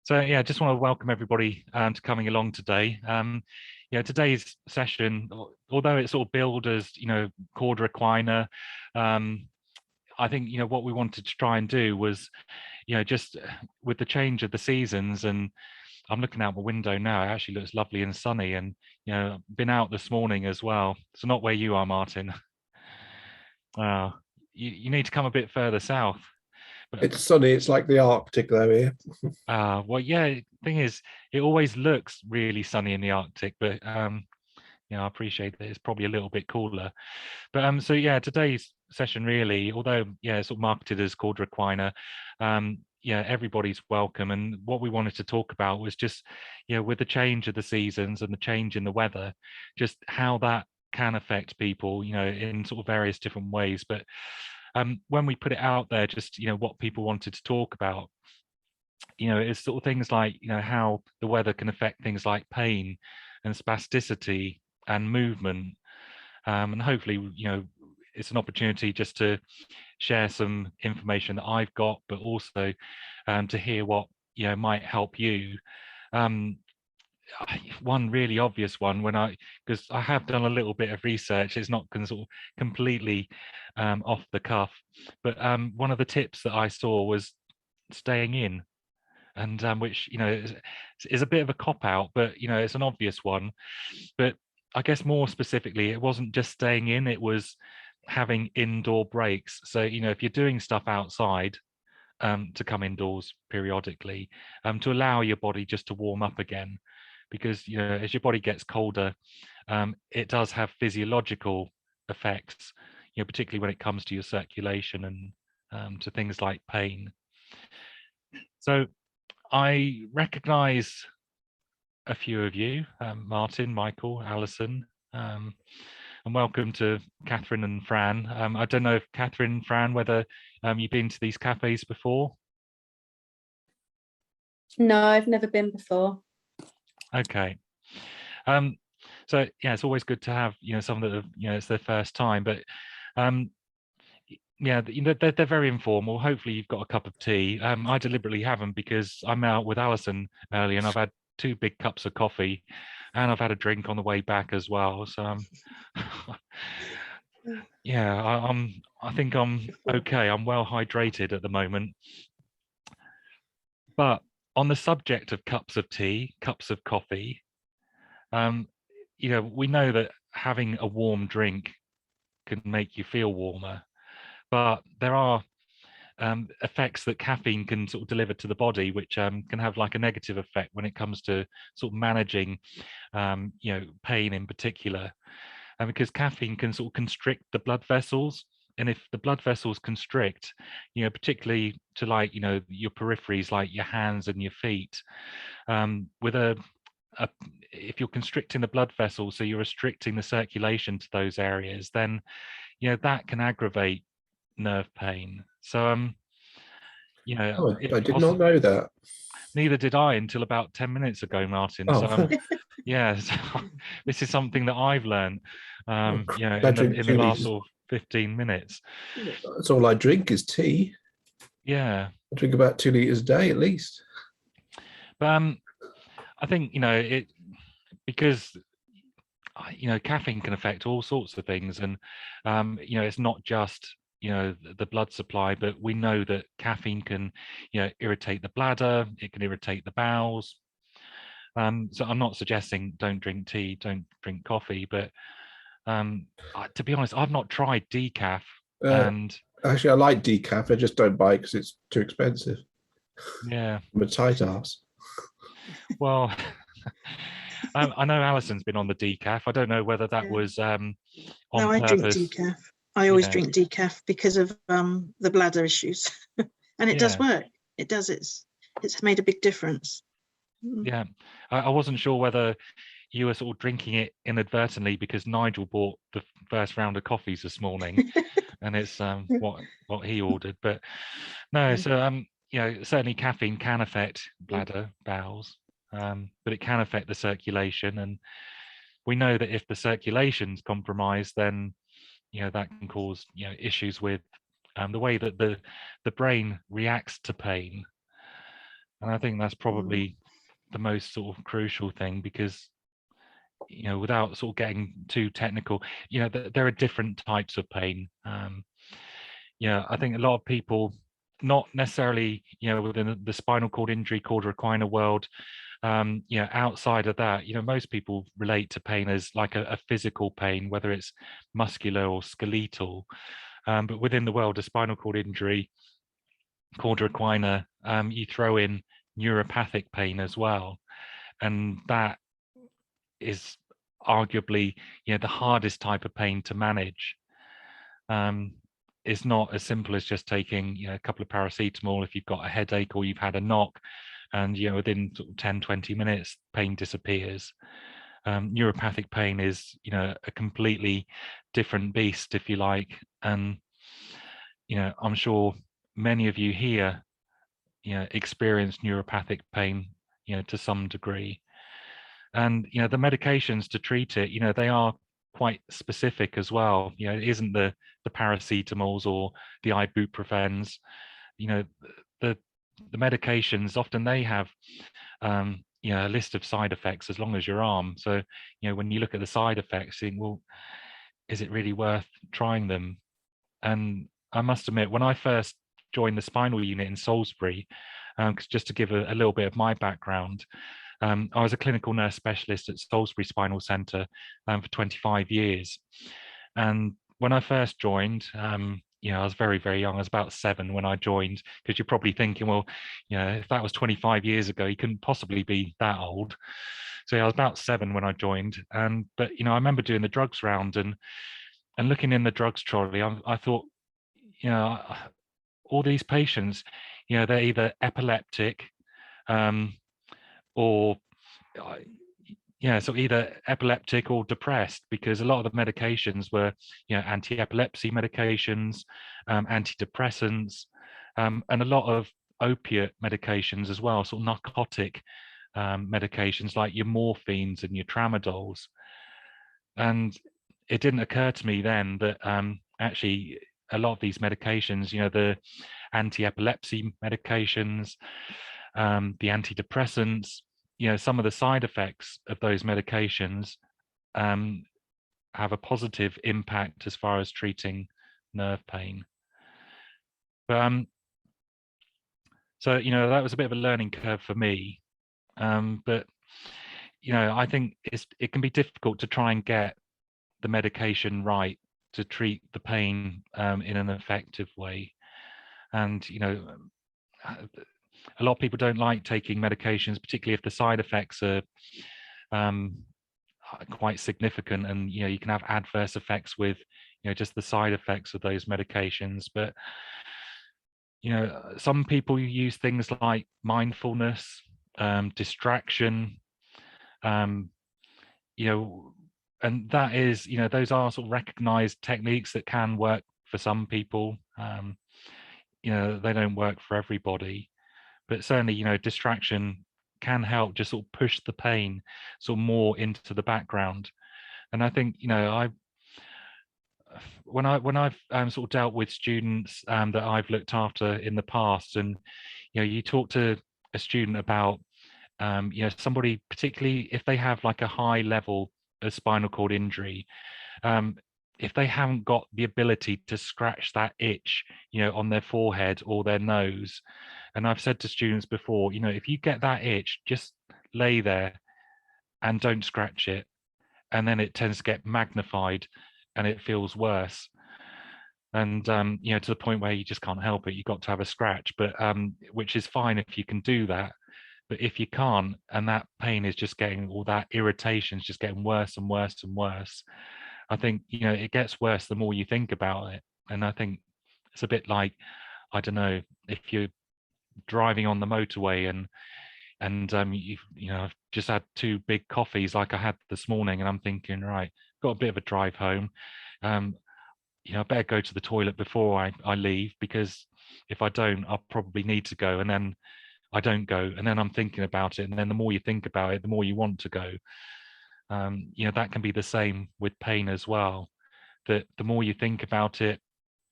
So yeah, I just want to welcome everybody to coming along today. Today's session, although it's sort of billed as Cauda Equina, I think what we wanted to try and do was just with the change of the seasons, and I'm looking out my window now. It actually looks lovely and sunny, and been out this morning as well. So not where you are, Martin. You need to come a bit further south. It's sunny. It's like the Arctic though here. Well, yeah. Thing is, it always looks really sunny in the Arctic, but I appreciate that it's probably a little bit cooler. But so yeah, today's session really, although it's sort of marketed as Cauda Equina, everybody's welcome. And what we wanted to talk about was just with the change of the seasons and the change in the weather, just how that can affect people, in sort of various different ways. But when we put it out there, just what people wanted to talk about, it's sort of things like how the weather can affect things like pain and spasticity and movement, and hopefully it's an opportunity just to share some information that I've got, but also to hear what might help you. One really obvious one, because I have done a little bit of research, it's not sort of completely off the cuff, but one of the tips that I saw was staying in, and which is a bit of a cop out, but it's an obvious one. But I guess more specifically, it wasn't just staying in, it was having indoor breaks. So if you're doing stuff outside, to come indoors periodically, to allow your body just to warm up again, because as your body gets colder, it does have physiological effects, particularly when it comes to your circulation and to things like pain. So I recognize a few of you, Martin, Michael, Alison, and welcome to Catherine and Fran. I don't know if Catherine and Fran, whether you've been to these cafes before? No, I've never been before. Okay. So yeah, it's always good to have someone that it's their first time, but they're very informal. Hopefully you've got a cup of tea. I deliberately haven't, because I'm out with Alison early and I've had 2 big cups of coffee and I've had a drink on the way back as well. So I think I'm okay. I'm well hydrated at the moment. But on the subject of cups of tea, cups of coffee, we know that having a warm drink can make you feel warmer, but there are effects that caffeine can sort of deliver to the body, which can have like a negative effect when it comes to sort of managing pain in particular, and because caffeine can sort of constrict the blood vessels. And if the blood vessels constrict, particularly to like your peripheries, like your hands and your feet, if you're constricting the blood vessels, so you're restricting the circulation to those areas, then that can aggravate nerve pain. So I did not know that. Neither did I until about 10 minutes ago, Martin. Oh. So this is something that I've learned in the last sort of 15 minutes. That's all I drink is tea. Yeah, I drink about 2 liters a day at least. But I think it, because caffeine can affect all sorts of things, and it's not just the blood supply, but we know that caffeine can irritate the bladder, it can irritate the bowels. So I'm not suggesting don't drink tea, don't drink coffee, but to be honest, I've not tried decaf. And actually, I like decaf. I just don't buy it because it's too expensive. Yeah, I'm a tight ass. Well, I know Alison's been on the decaf. I don't know whether that was on no, I purpose. drink decaf. I always drink decaf because of the bladder issues, and it does work. It does. It's made a big difference. Yeah, I wasn't sure whether you were sort of drinking it inadvertently because Nigel bought the first round of coffees this morning, and it's what he ordered. But no, so certainly caffeine can affect bladder, bowels, but it can affect the circulation, and we know that if the circulation's compromised, then that can cause issues with the way that the brain reacts to pain. And I think that's probably the most sort of crucial thing, because, you know, without sort of getting too technical, you know, there are different types of pain. Yeah, I think a lot of people, not necessarily, you know, within the spinal cord injury, Cauda Equina world, you know, outside of that, you know, most people relate to pain as like a physical pain, whether it's muscular or skeletal. But within the world of spinal cord injury, Cauda Equina, you throw in neuropathic pain as well, and that is arguably, you know, the hardest type of pain to manage. It's not as simple as just taking, you know, a couple of paracetamol if you've got a headache or you've had a knock, and, you know, within sort of 10-20 minutes pain disappears. Neuropathic pain is, you know, a completely different beast, if you like. And, you know, I'm sure many of you here, you know, experience neuropathic pain, you know, to some degree. And, you know, the medications to treat it, you know, they are quite specific as well. You know, it isn't the paracetamols or the ibuprofens. You know, the medications, often they have, you know, a list of side effects as long as your arm. So, you know, when you look at the side effects, you think, well, is it really worth trying them? And I must admit, when I first joined the spinal unit in Salisbury, 'cause just to give a little bit of my background, I was a clinical nurse specialist at Salisbury Spinal Centre for 25 years. And when I first joined, you know, I was very, very young. I was about 7 when I joined, because you're probably thinking, well, you know, if that was 25 years ago, you couldn't possibly be that old. So yeah, I was about 7 when I joined. But, you know, I remember doing the drugs round and looking in the drugs trolley. I thought, you know, all these patients, you know, they're either epileptic, or yeah, so either epileptic or depressed, because a lot of the medications were, you know, anti-epilepsy medications, antidepressants, and a lot of opiate medications as well, sort of narcotic medications like your morphines and your tramadols. And it didn't occur to me then that actually a lot of these medications, you know, the anti-epilepsy medications, the antidepressants, you know, some of the side effects of those medications have a positive impact as far as treating nerve pain. But so, you know, that was a bit of a learning curve for me. But, you know, I think it can be difficult to try and get the medication right to treat the pain in an effective way. And, you know, a lot of people don't like taking medications, particularly if the side effects are quite significant, and, you know, you can have adverse effects with, you know, just the side effects of those medications. But, you know, some people use things like mindfulness, distraction, you know, and that is, you know, those are sort of recognized techniques that can work for some people. You know, they don't work for everybody. But certainly, you know, distraction can help just sort of push the pain sort of more into the background. And I think, you know, when I've sort of dealt with students that I've looked after in the past, and, you know, you talk to a student about, you know, somebody, particularly if they have like a high level of spinal cord injury, if they haven't got the ability to scratch that itch, you know, on their forehead or their nose. And I've said to students before, you know, if you get that itch, just lay there and don't scratch it. And then it tends to get magnified and it feels worse. And, you know, to the point where you just can't help it. You've got to have a scratch, but which is fine if you can do that. But if you can't, and that pain is just getting, all that irritation is just getting worse and worse and worse, I think, you know, it gets worse the more you think about it. And I think it's a bit like, I don't know, if you're driving on the motorway and you know, I've just had 2 big coffees like I had this morning, and I'm thinking, right, got a bit of a drive home. You know, I better go to the toilet before I leave, because if I don't, I'll probably need to go, and then I don't go, and then I'm thinking about it, and then the more you think about it, the more you want to go. You know, that can be the same with pain as well, that the more you think about it,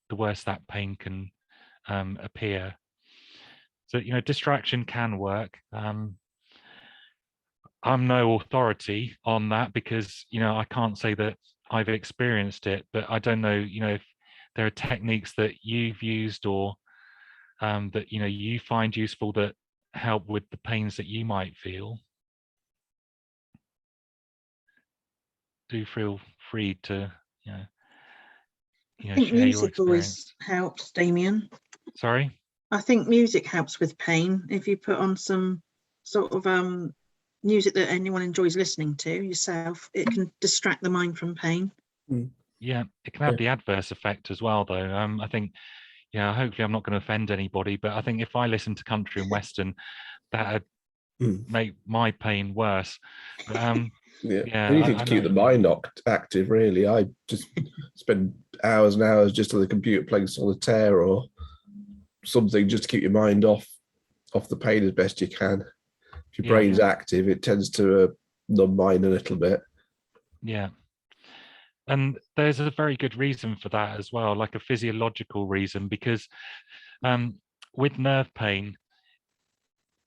the worse that pain can appear. So, you know, distraction can work. I'm no authority on that because, you know, I can't say that I've experienced it, but I don't know, you know, if there are techniques that you've used or that, you know, you find useful that help with the pains that you might feel. Do feel free to, I think share your music experience. always helps, Damian. Sorry? I think music helps with pain. If you put on some sort of music that anyone enjoys listening to yourself, it can distract the mind from pain. Yeah, it can have the adverse effect as well, though. I think, hopefully I'm not going to offend anybody, but I think if I listen to country and western, that would make my pain worse. But, Anything to keep the mind active, really. I just spend hours and hours just on the computer playing solitaire or something just to keep your mind off the pain as best you can. If your brain's active, it tends to numb mind a little bit. Yeah. And there's a very good reason for that as well, like a physiological reason, because with nerve pain,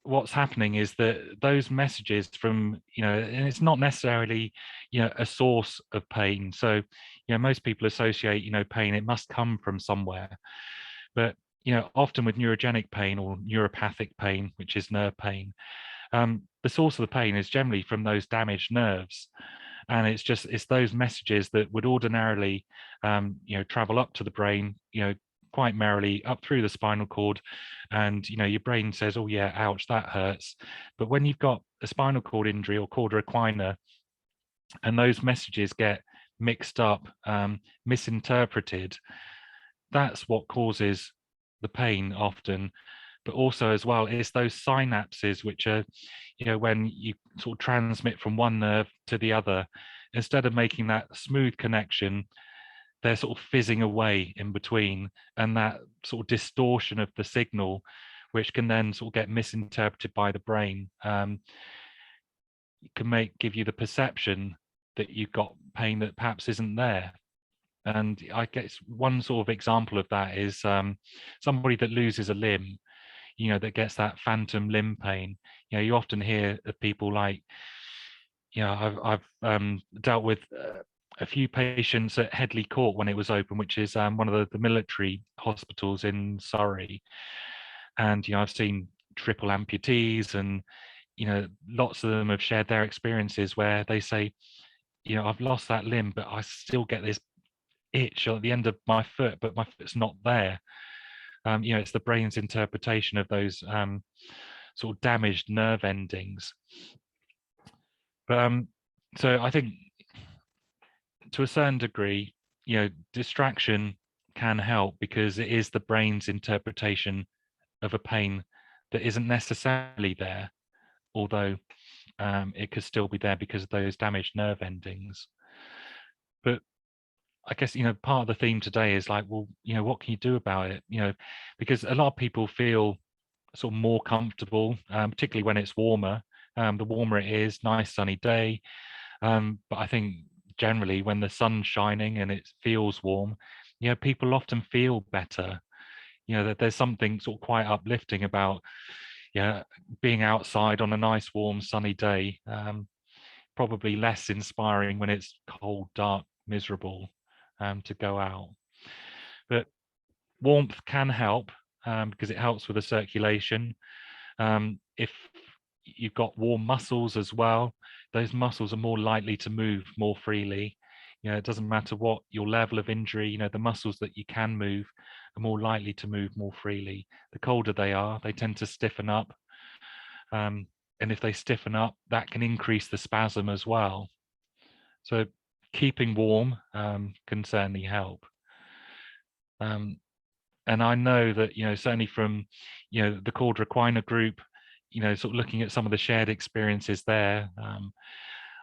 what's happening is that those messages from, and it's not necessarily, a source of pain. So, most people associate, pain, it must come from somewhere. But, often with neurogenic pain or neuropathic pain, which is nerve pain, the source of the pain is generally from those damaged nerves. And it's those messages that would ordinarily, travel up to the brain, quite merrily up through the spinal cord, and your brain says, oh yeah, ouch, that hurts. But when you've got a spinal cord injury or cauda equina, and those messages get mixed up, misinterpreted, that's what causes the pain often. But also as well, it's those synapses which are, when you sort of transmit from one nerve to the other, instead of making that smooth connection, they're sort of fizzing away in between, and that sort of distortion of the signal, which can then sort of get misinterpreted by the brain, can give you the perception that you've got pain that perhaps isn't there. And I guess one sort of example of that is somebody that loses a limb, that gets that phantom limb pain. You often hear of people like, I've dealt with a few patients at Headley Court when it was open, which is one of the military hospitals in Surrey. And, I've seen triple amputees, and, lots of them have shared their experiences where they say, I've lost that limb, but I still get this itch at the end of my foot, but my foot's not there. It's the brain's interpretation of those sort of damaged nerve endings. But so I think to a certain degree, distraction can help because it is the brain's interpretation of a pain that isn't necessarily there, although it could still be there because of those damaged nerve endings. But I guess, part of the theme today is like, well, what can you do about it? Because a lot of people feel sort of more comfortable, particularly when it's warmer. The warmer it is, nice sunny day. But I think generally when the sun's shining and it feels warm, people often feel better. That there's something sort of quite uplifting about, being outside on a nice, warm, sunny day. Probably less inspiring when it's cold, dark, miserable to go out. But warmth can help because it helps with the circulation. If you've got warm muscles as well, those muscles are more likely to move more freely. It doesn't matter what your level of injury, the muscles that you can move are more likely to move more freely. The colder they are, they tend to stiffen up. And if they stiffen up, that can increase the spasm as well. So keeping warm can certainly help. And I know that, certainly from, the Cauda Equina group, sort of looking at some of the shared experiences there,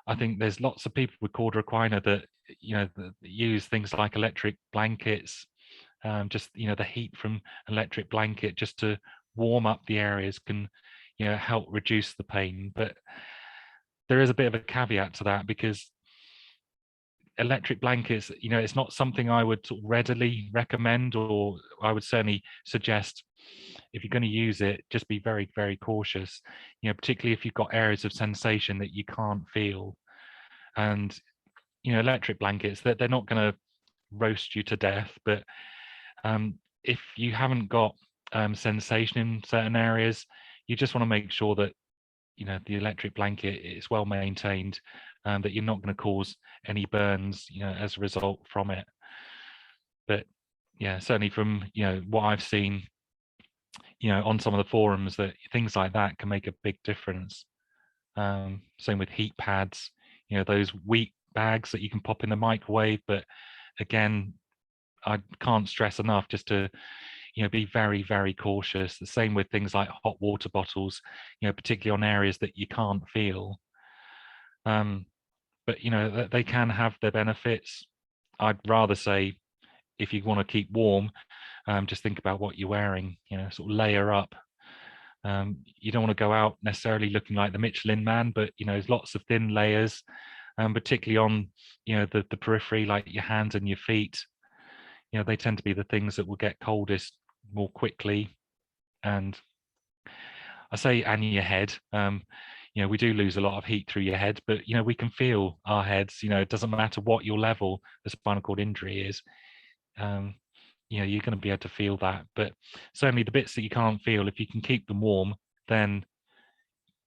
I think there's lots of people with Cauda Equina that, that use things like electric blankets, just, the heat from electric blanket just to warm up the areas can, help reduce the pain. But there is a bit of a caveat to that because electric blankets, it's not something I would sort of readily recommend, or I would certainly suggest if you're going to use it, just be very, very cautious, particularly if you've got areas of sensation that you can't feel. And electric blankets, that they're not going to roast you to death, but if you haven't got sensation in certain areas, you just want to make sure that the electric blanket is well maintained, that you're not going to cause any burns as a result from it. But yeah, certainly from what I've seen on some of the forums, that things like that can make a big difference. Same with heat pads, those wheat bags that you can pop in the microwave. But again, I can't stress enough just to be very, very cautious. The same with things like hot water bottles, particularly on areas that you can't feel. But they can have their benefits. I'd rather say, if you want to keep warm, just think about what you're wearing, sort of layer up. You don't want to go out necessarily looking like the Michelin Man, but there's lots of thin layers, particularly on the periphery, like your hands and your feet. They tend to be the things that will get coldest more quickly. And I say, and your head, we do lose a lot of heat through your head, but we can feel our heads. It doesn't matter what your level of spinal cord injury is. You're going to be able to feel that. But certainly the bits that you can't feel, if you can keep them warm, then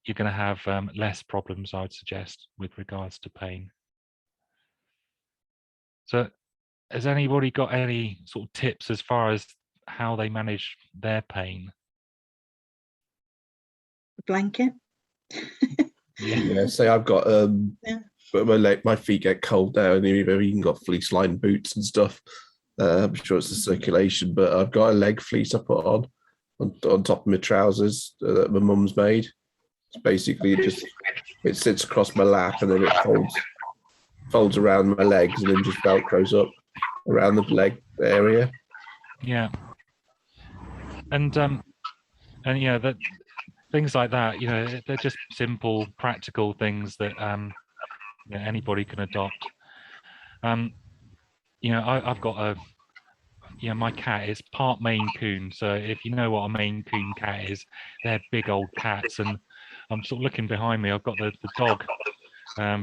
you're going to have less problems, I would suggest, with regards to pain. So has anybody got any sort of tips as far as how they manage their pain? Blanket. Yeah, say I've got but my feet get cold now, and you've even got fleece lined boots and stuff. I'm sure it's the circulation, but I've got a leg fleece I put on top of my trousers that my mum's made. It's basically it sits across my lap, and then it folds around my legs, and then just velcros up around the leg area. Yeah. And that things like that, they're just simple, practical things that anybody can adopt. I've got my cat is part Maine Coon. So if you know what a Maine Coon cat is, they're big old cats. And I'm sort of looking behind me. I've got the dog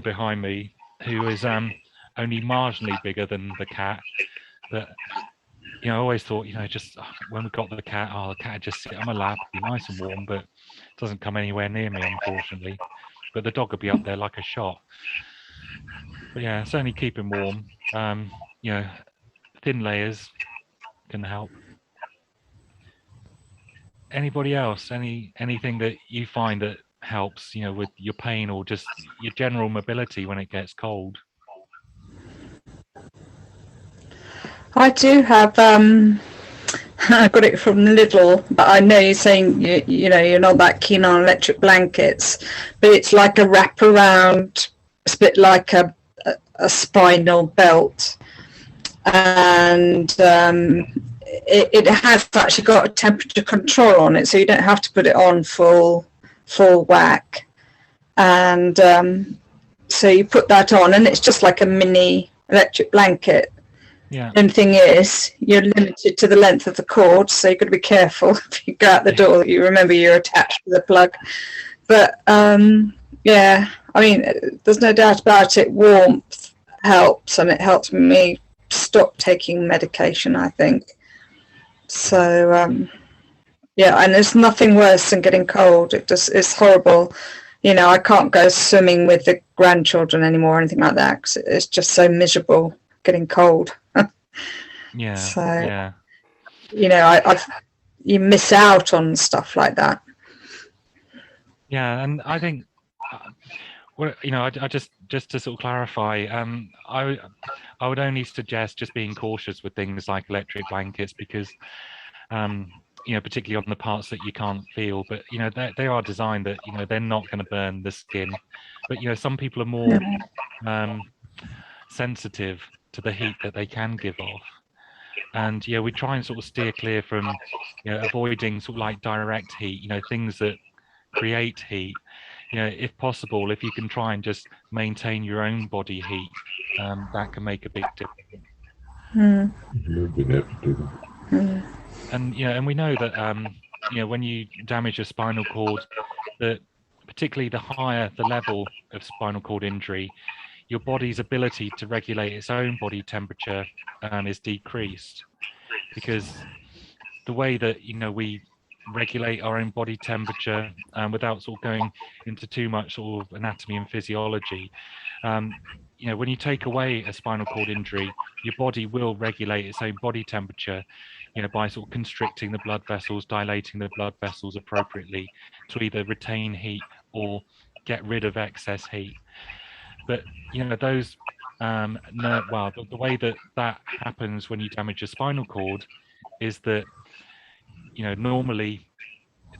behind me, who is only marginally bigger than the cat. But I always thought, just when we got the cat would just sit on my lap, be nice and warm, but it doesn't come anywhere near me, unfortunately. But the dog would be up there like a shot. But yeah, certainly keep him warm. Thin layers can help. Anybody else? Anything that you find that helps, with your pain or just your general mobility when it gets cold? I do have I got it from Lidl, but I know you're saying you're not that keen on electric blankets, but it's like a wraparound. It's a bit like a spinal belt, and it has actually got a temperature control on it, so you don't have to put it on full whack. And so you put that on, and it's just like a mini electric blanket. Yeah. The only thing is, you're limited to the length of the cord, so you've got to be careful if you go out the door. You remember you're attached to the plug. But yeah, I mean, there's no doubt about it. Warmth helps, and it helps me stop taking medication, I think. So yeah, and there's nothing worse than getting cold. It's horrible. I can't go swimming with the grandchildren anymore or anything like that, because it's just so miserable getting cold. Yeah. So yeah. You miss out on stuff like that. Yeah, and I think, I just to sort of clarify, I would only suggest just being cautious with things like electric blankets, because, particularly on the parts that you can't feel, but they are designed that they're not going to burn the skin, but some people are more sensitive to the heat that they can give off. And we try and sort of steer clear from avoiding sort of like direct heat, things that create heat. If possible, if you can try and just maintain your own body heat, that can make a big difference. And and we know that when you damage a spinal cord, that particularly the higher the level of spinal cord injury, your body's ability to regulate its own body temperature is decreased, because the way that we regulate our own body temperature without sort of going into too much sort of anatomy and physiology, when you take away a spinal cord injury, your body will regulate its own body temperature, by sort of constricting the blood vessels, dilating the blood vessels appropriately to either retain heat or get rid of excess heat. But those the way that happens when you damage a spinal cord is that normally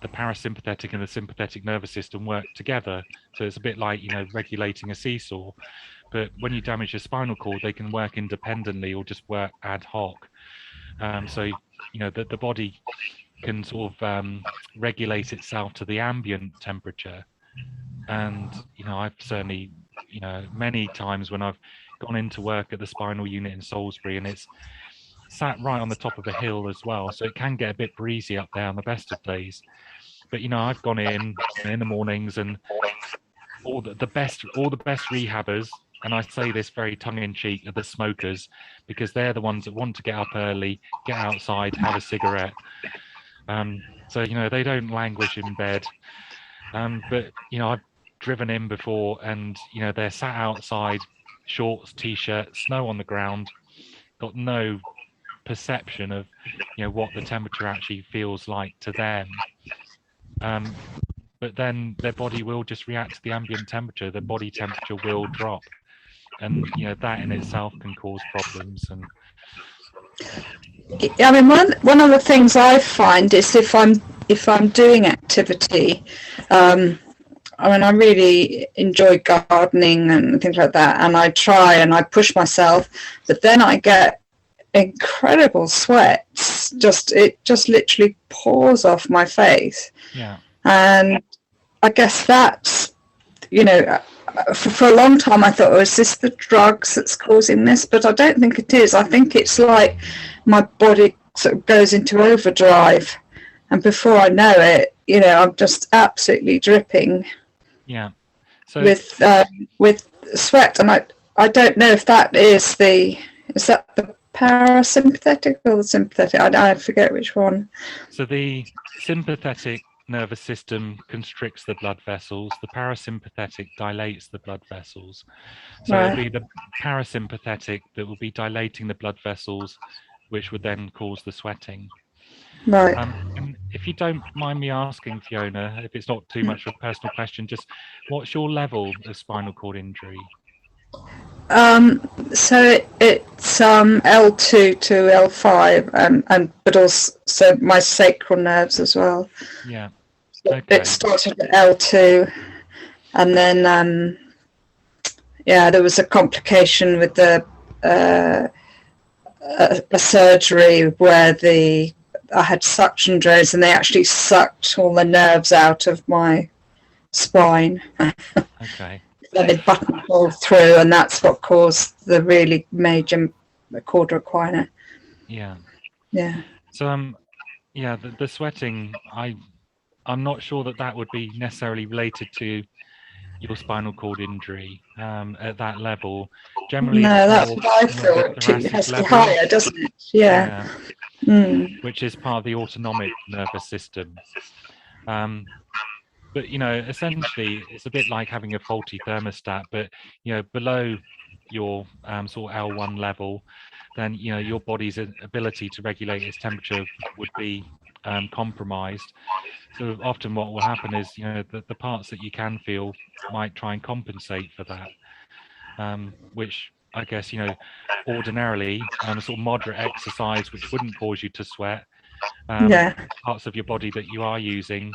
the parasympathetic and the sympathetic nervous system work together, so it's a bit like regulating a seesaw. But when you damage a spinal cord, they can work independently or just work ad hoc. So the body can sort of regulate itself to the ambient temperature. And I've certainly many times when I've gone into work at the spinal unit in Salisbury, and it's sat right on the top of a hill as well, so it can get a bit breezy up there on the best of days. But I've gone in the mornings, and all the best rehabbers, and I say this very tongue-in-cheek, are the smokers, because they're the ones that want to get up early, get outside, have a cigarette. So they don't languish in bed. But I've driven in before, and they're sat outside, shorts, t-shirt, snow on the ground, got no perception of what the temperature actually feels like to them. But then their body will just react to the ambient temperature. Their body temperature will drop, and that in itself can cause problems. And I mean, one of the things I find is if I'm doing activity, I mean, I really enjoy gardening and things like that, and I try and I push myself, but then I get incredible sweats. It just literally pours off my face. Yeah. And I guess that's, for a long time I thought, oh, is this the drugs that's causing this? But I don't think it is. I think it's like my body sort of goes into overdrive, and before I know it, I'm just absolutely dripping. Yeah. So with sweat, and I don't know if that is the parasympathetic or the sympathetic. I forget which one. So the sympathetic nervous system constricts the blood vessels. The parasympathetic dilates the blood vessels. So Right. It'll be the parasympathetic that will be dilating the blood vessels, which would then cause the sweating. Right. And if you don't mind me asking, Fiona, if it's not too much of a personal question, just what's your level of spinal cord injury? So it's L2 to L5, and but also my sacral nerves as well. Yeah. So Okay. it started at L2, and then there was a complication with a surgery where I had suction drones, and they actually sucked all the nerves out of my spine. Okay. Then they buttonholed through, and that's what caused the really major Cauda Equina. Yeah. Yeah. So the sweating, I'm not sure that would be necessarily related to your spinal cord injury at that level. Generally, No, that's more what I on the thought. It has thoracic to be level. higher, doesn't it? Yeah. Which is part of the autonomic nervous system. But essentially, it's a bit like having a faulty thermostat. But below your sort of L1 level, then your body's ability to regulate its temperature would be compromised. So often, what will happen is the parts that you can feel might try and compensate for that, which I guess ordinarily sort of moderate exercise, which wouldn't cause you to sweat, parts of your body that you are using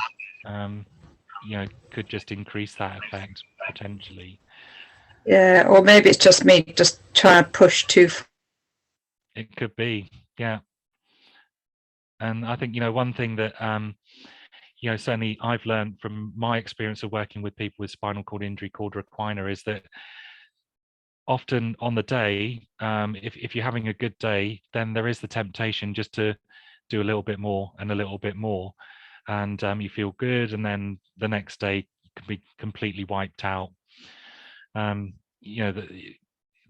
could just increase that effect potentially. Yeah, or maybe it's just me just trying to push too far. It could be, yeah. And I think one thing that certainly I've learned from my experience of working with people with spinal cord injury, Cauda Equina, is that often on the day, if you're having a good day, then there is the temptation just to do a little bit more and a little bit more, and you feel good, and then the next day you can be completely wiped out. You know,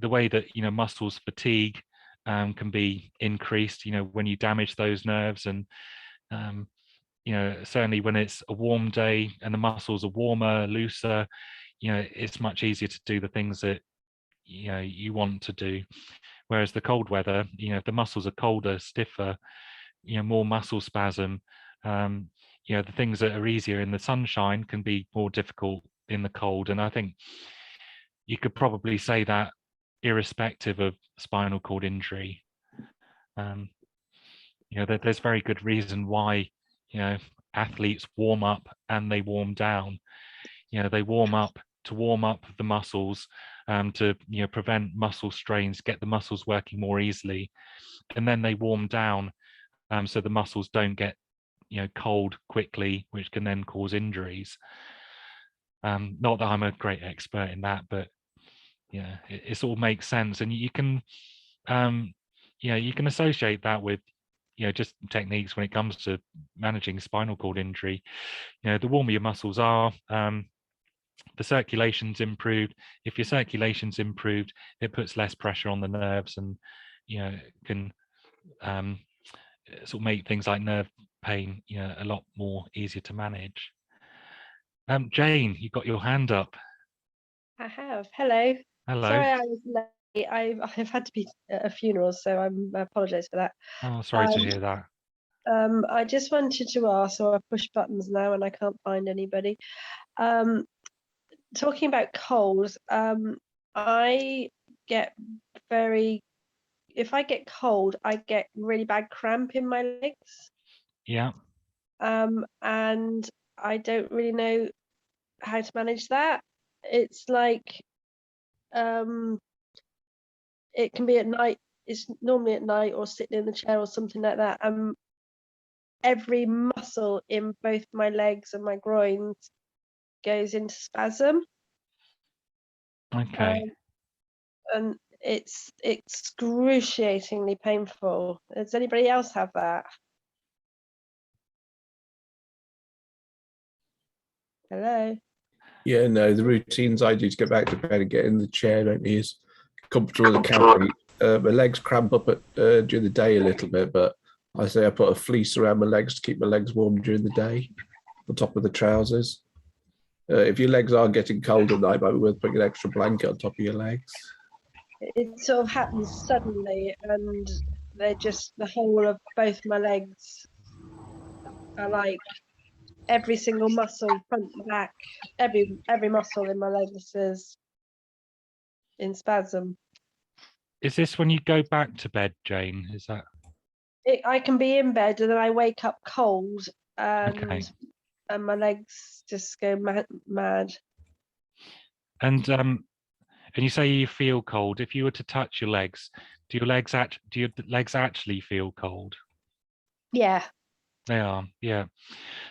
the way that, you know, muscles fatigue can be increased, you know, when you damage those nerves, and you know, certainly when it's a warm day and the muscles are warmer, looser, you know, it's much easier to do the things that, you know, you want to do. Whereas the cold weather, you know, if the muscles are colder, stiffer, you know, more muscle spasm, you know, the things that are easier in the sunshine can be more difficult in the cold. And I think you could probably say that irrespective of spinal cord injury. You know, there's very good reason why, you know, athletes warm up and they warm down. You know, they warm up to warm up the muscles, to, you know, prevent muscle strains, get the muscles working more easily, and then they warm down, so the muscles don't get, you know, cold quickly, which can then cause injuries. Not that I'm a great expert in that, but yeah, it sort of makes sense, and you can, you know, you can associate that with, you know, just techniques when it comes to managing spinal cord injury. You know, the warmer your muscles are, the circulation's improved. If your circulation's improved, it puts less pressure on the nerves, and, you know, can sort of make things like nerve pain, you know, a lot more easier to manage. Jane, you got your hand up. I have. Hello. Hello. Sorry I was late. I've had to be at a funeral, so I apologise for that. Oh, sorry to hear that. I just wanted to ask, so I push buttons now and I can't find anybody. Talking about colds, I get if I get cold, I get really bad cramp in my legs. Yeah. And I don't really know how to manage that. It's like, it can be at night. It's normally at night or sitting in the chair or something like that. Every muscle in both my legs and my groins goes into spasm. Okay. And it's excruciatingly painful. Does anybody else have that? Hello? Yeah, no, the routines I do to get back to bed and get in the chair don't be as comfortable as a carry. My legs cramp up during the day a little bit, but I say I put a fleece around my legs to keep my legs warm during the day, on top of the trousers. If your legs are getting cold at night, it might be worth putting an extra blanket on top of your legs. It sort of happens suddenly, and they're just, the whole of both my legs are like, every single muscle, front to back, every muscle in my legs is in spasm. Is this when you go back to bed, Jane? Is that? I can be in bed and then I wake up cold, and Okay. and my legs just go mad. And you say you feel cold. If you were to touch your legs, do your legs actually feel cold? Yeah. They are, yeah.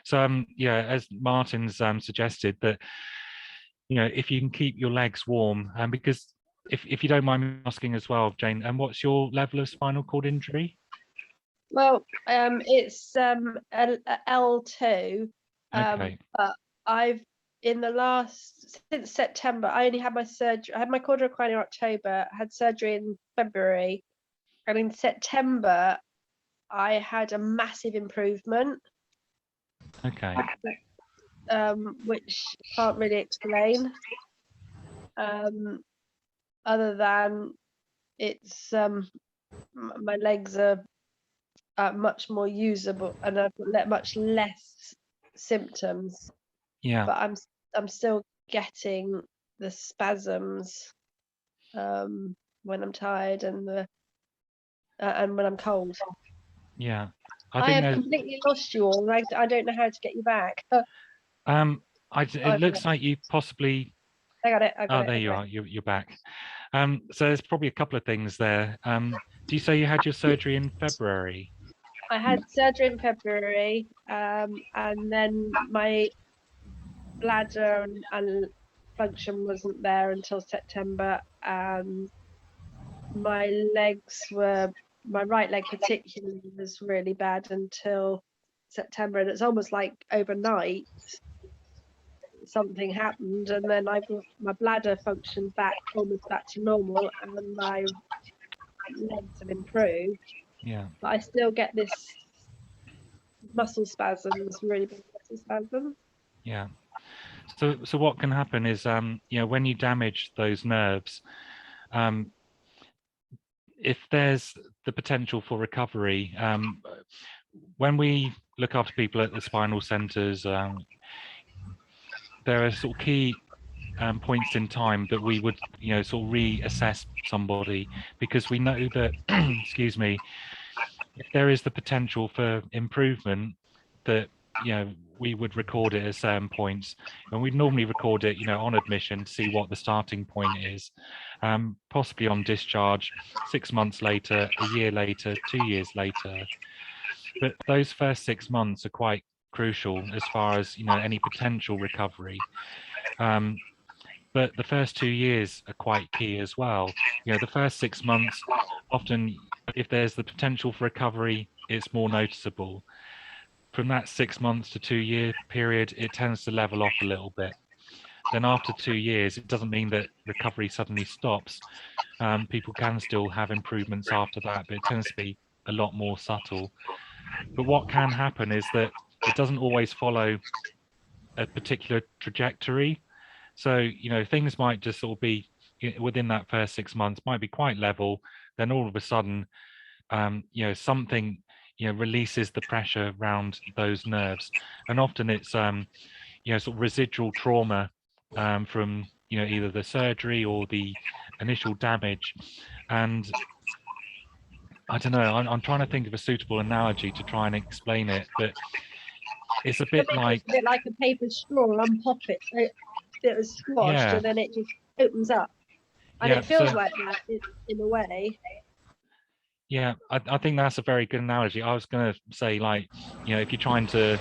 So yeah, as Martin's suggested, that, you know, if you can keep your legs warm, because if you don't mind me asking as well, Jane, and what's your level of spinal cord injury? Well, it's L2. Okay. But since September, I only had my surgery. I had my Cauda Equina in October, had surgery in February, and in September I had a massive improvement. Okay. Which can't really explain. Other than it's my legs are much more usable and I've got much less symptoms. Yeah. But I'm still getting the spasms when I'm tired and when I'm cold. Yeah. I have completely lost you all. I don't know how to get you back. It looks like you possibly. I got it. There you are. You're back. So there's probably a couple of things there. Do you say you had your surgery in February? I had surgery in February, and then my bladder and function wasn't there until September, and my legs were my right leg particularly was really bad until September, and it's almost like overnight something happened, and then my bladder functioned almost back to normal, and my legs have improved. Yeah. But I still get this muscle spasms, really big muscle spasms. Yeah. So what can happen is, when you damage those nerves, if there's the potential for recovery, when we look after people at the spinal centres, there are sort of key points in time that we would, sort of reassess somebody, because we know that, excuse me, if there is the potential for improvement, that we would record it at certain points, and we'd normally record it on admission to see what the starting point is, possibly on discharge, 6 months later, a year later, 2 years later. But those first 6 months are quite crucial as far as any potential recovery. But the first 2 years are quite key as well. The first 6 months, often if there's the potential for recovery, it's more noticeable. From that 6 months to 2 year period, it tends to level off a little bit. Then after 2 years, it doesn't mean that recovery suddenly stops. People can still have improvements after that, but it tends to be a lot more subtle. But what can happen is that it doesn't always follow a particular trajectory. So, things might just sort of be within that first 6 months, might be quite level. Then all of a sudden, something, releases the pressure around those nerves. And often it's, sort of residual trauma from, either the surgery or the initial damage. And I don't know, I'm trying to think of a suitable analogy to try and explain it, but it's a bit like a paper straw, unpop it. It was squashed, and then it just opens up, and it feels like that in a way. Yeah, I think that's a very good analogy. I was going to say, like, if you're trying to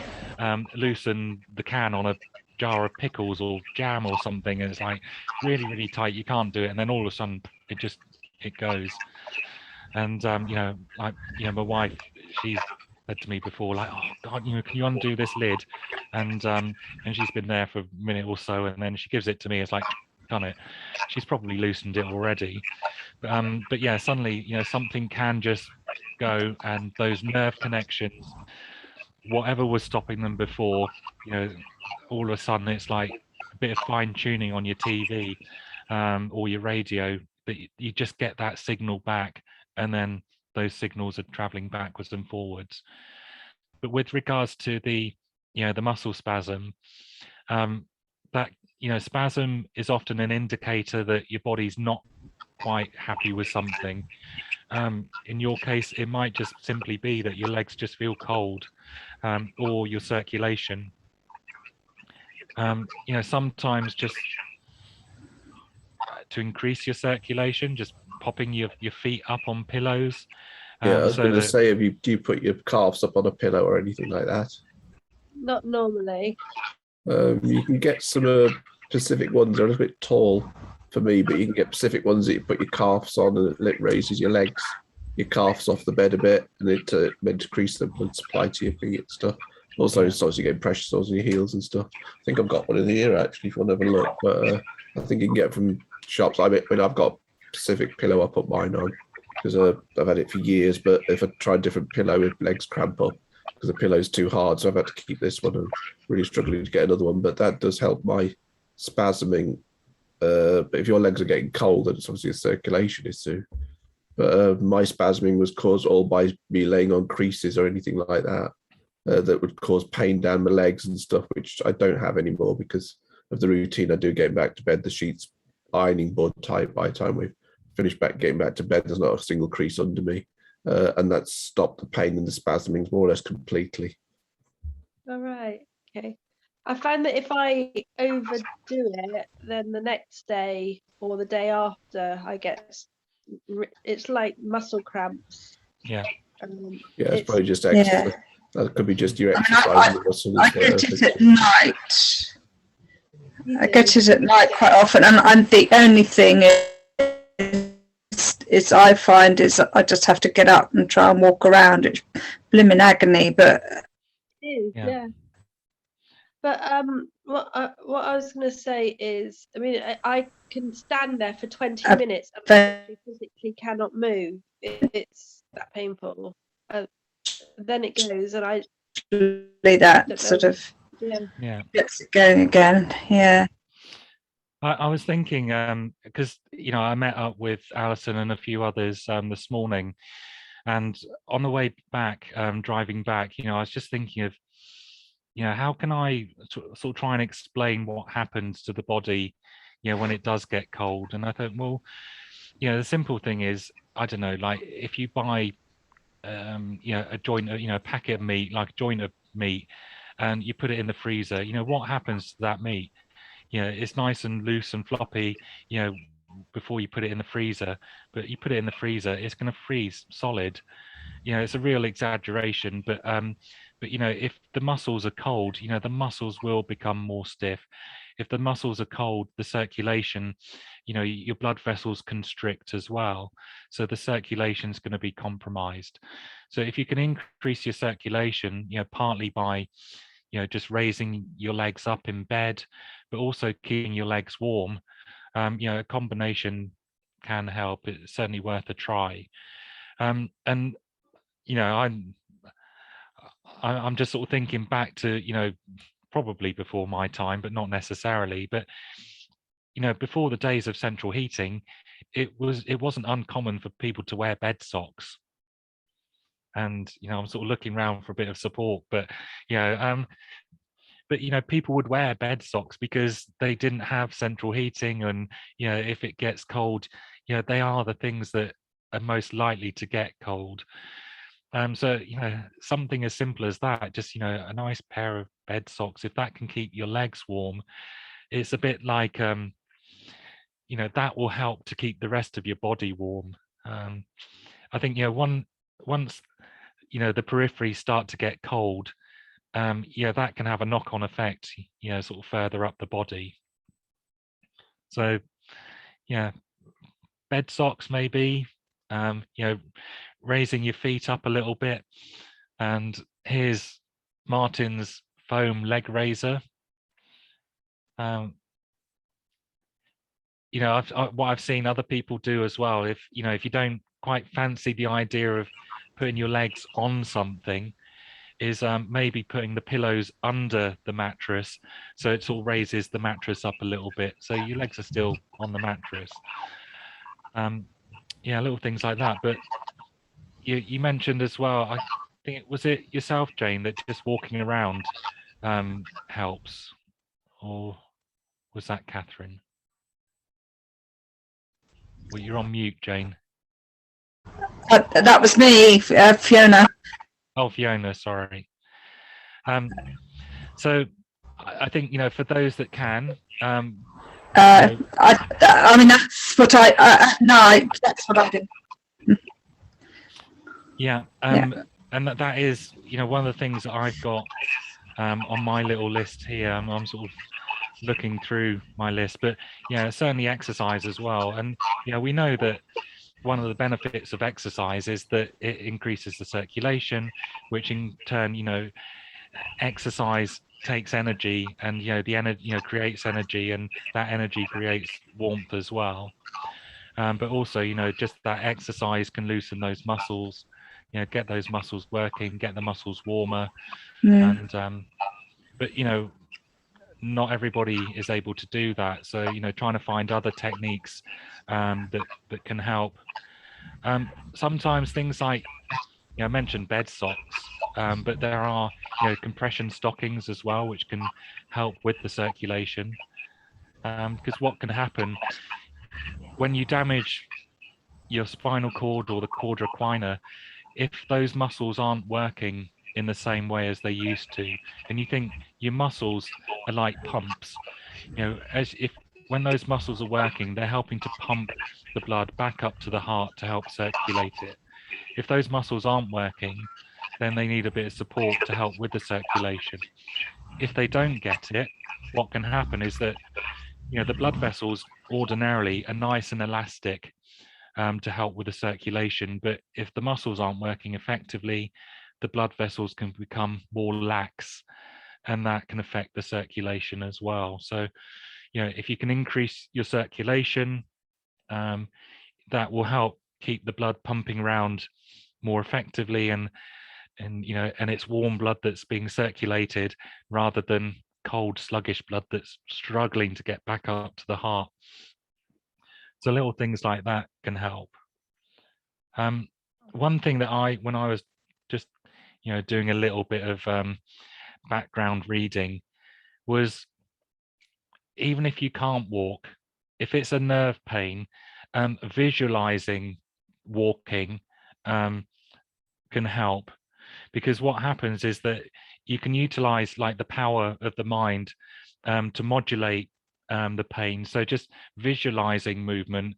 loosen the can on a jar of pickles or jam or something, and it's like really, really tight, you can't do it, and then all of a sudden it goes. And my wife, she's said to me before, like, oh God, can you undo this lid? And she's been there for a minute or so, and then she gives it to me. It's like, done it. She's probably loosened it already. But yeah, suddenly, something can just go, and those nerve connections, whatever was stopping them before, all of a sudden it's like a bit of fine tuning on your TV or your radio, that you just get that signal back, and then those signals are traveling backwards and forwards. But with regards to the muscle spasm, that spasm is often an indicator that your body's not quite happy with something. In your case, it might just simply be that your legs just feel cold, or your circulation. Sometimes just to increase your circulation, just popping your feet up on pillows. Yeah, I was going to say, do you put your calves up on a pillow or anything like that? Not normally. You can get some specific ones. They're a little bit tall for me, but you can get specific ones that you put your calves on, and it raises your legs, your calves off the bed a bit, and it meant to decrease the blood supply to your feet and stuff. Also, it's obviously getting pressure sores on your heels and stuff. I think I've got one in here actually, if you want to have a look. But I think you can get from shops. I mean, I've got a specific pillow I put mine on, because I've had it for years. But if I try a different pillow, my legs cramp up because the pillow's too hard. So I've had to keep this one. I'm really struggling to get another one. But that does help my spasming. But if your legs are getting cold, then it's obviously a circulation issue. But my spasming was caused all by me laying on creases or anything like that, that would cause pain down my legs and stuff, which I don't have anymore because of the routine I do getting back to bed. The sheets ironing board tight by the time we've finished getting back to bed. There's not a single crease under me, and that's stopped the pain and the spasming more or less completely. All right. Okay. I find that if I overdo it, then the next day or the day after, I get it's like muscle cramps. Yeah. Yeah, it's probably just exercise. Yeah. That could be just your exercise. I get it at night. I get it at night quite often, and the only thing is is I find is I just have to get up and try and walk around. It's blimmin' agony, but It is, Yeah. yeah. But what I was going to say is, I mean, I can stand there for 20 minutes and I physically cannot move. It's that painful. Then it goes, and I that sort of Yeah. gets it going again. Yeah. I was thinking, because I met up with Alison and a few others this morning, and on the way back, driving back, I was just thinking of, how can I sort of try and explain what happens to the body, when it does get cold? And I thought, well, the simple thing is, I don't know, like if you buy, a joint, a packet of meat, like a joint of meat, and you put it in the freezer, what happens to that meat? It's nice and loose and floppy, before you put it in the freezer, but you put it in the freezer, it's going to freeze solid. It's a real exaggeration, but if the muscles are cold, the muscles will become more stiff. If the muscles are cold, the circulation, your blood vessels constrict as well, so the circulation is going to be compromised. So if you can increase your circulation, partly by just raising your legs up in bed, but also keeping your legs warm, a combination can help. It's certainly worth a try. And I'm just sort of thinking back to probably before my time, but not necessarily. But before the days of central heating, it wasn't uncommon for people to wear bed socks. And I'm sort of looking around for a bit of support, but people would wear bed socks because they didn't have central heating, and if it gets cold, they are the things that are most likely to get cold. So something as simple as that, just a nice pair of bed socks, if that can keep your legs warm, it's a bit like that will help to keep the rest of your body warm. I think once the peripheries start to get cold, that can have a knock-on effect, sort of further up the body. So bed socks maybe, raising your feet up a little bit. And here's Martin's foam leg raiser. What I've seen other people do as well, if you don't quite fancy the idea of putting your legs on something, is maybe putting the pillows under the mattress, so it sort of raises the mattress up a little bit, so your legs are still on the mattress. Little things like that. But you mentioned as well, I think was it yourself, Jane, that just walking around helps, or was that Catherine? Well, you're on mute, Jane. That was me, Fiona. Oh, Fiona, sorry. So I think for those that can, I mean that's what that's what I do. And that is one of the things that I've got on my little list here. I'm sort of looking through my list, but certainly exercise as well. And we know that one of the benefits of exercise is that it increases the circulation, which in turn exercise takes energy, and the energy creates energy, and that energy creates warmth as well. But also just that exercise can loosen those muscles, get those muscles working, get the muscles warmer. And but not everybody is able to do that, so trying to find other techniques that can help. Sometimes things like I mentioned bed socks, but there are compression stockings as well, which can help with the circulation, because what can happen when you damage your spinal cord or the Cauda Equina, if those muscles aren't working in the same way as they used to, and you think your muscles are like pumps, when those muscles are working, they're helping to pump the blood back up to the heart to help circulate it. If those muscles aren't working, then they need a bit of support to help with the circulation. If they don't get it, what can happen is that the blood vessels ordinarily are nice and elastic, to help with the circulation. But if the muscles aren't working effectively, the blood vessels can become more lax, and that can affect the circulation as well. So, if you can increase your circulation, that will help keep the blood pumping around more effectively, and it's warm blood that's being circulated rather than cold, sluggish blood that's struggling to get back up to the heart. So little things like that can help. One thing that when I was just doing a little bit of background reading, was even if you can't walk, if it's a nerve pain, visualizing walking can help, because what happens is that you can utilize like the power of the mind to modulate the pain. So just visualizing movement,